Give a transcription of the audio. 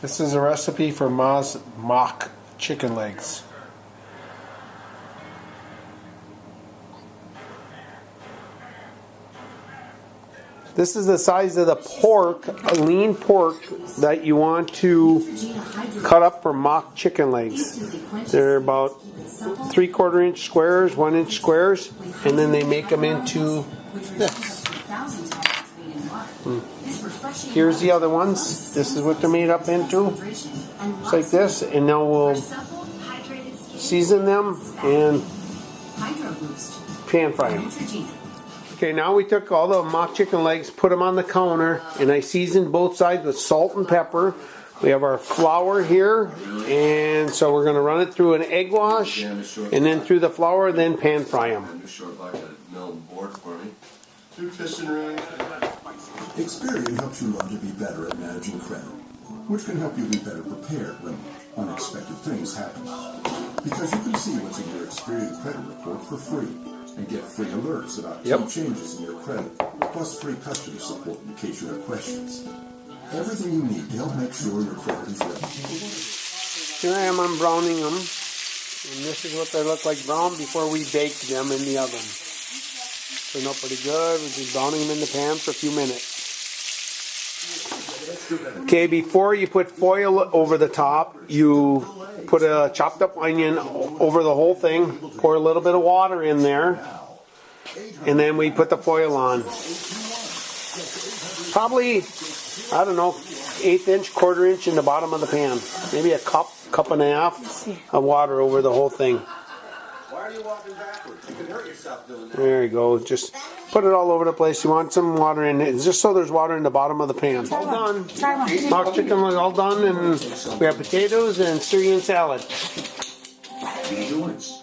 This is a recipe for Ma's mock chicken legs. This is the size of the pork, a lean pork, that you want to cut up for mock chicken legs. They're about 3/4 inch squares, 1 inch squares, and then they make them into this. Here's the other ones. This is what they're made up into. It's like this, and now we'll season them and pan fry them. Okay, now we took all the mock chicken legs, put them on the counter, and I seasoned both sides with salt and pepper. We have our flour here, and so we're going to run it through an egg wash, and then through the flour, then pan fry them. Experian helps you learn to be better at managing credit, which can help you be better prepared when unexpected things happen. Because you can see what's in your Experian credit report for free and get free alerts about key changes in your credit, plus free customer support in case you have questions. Everything you need to help make sure your credit is ready. Here I am unbrowning them, and this is what they look like brown before we bake them in the oven. Turn out pretty good. We're just browning them in the pan for a few minutes. Okay, before you put foil over the top, you put a chopped up onion over the whole thing, pour a little bit of water in there, and then we put the foil on. Probably, I don't know, 1/8 inch, 1/4 inch in the bottom of the pan. Maybe a cup and a half of water over the whole thing. Why are you walking backwards? You can hurt yourself doing that. There you go. Just put it all over the place. You want some water in it, just so there's water in the bottom of the pan. All done. Mock chicken was all done, and we have potatoes and Syrian salad. Rejoice.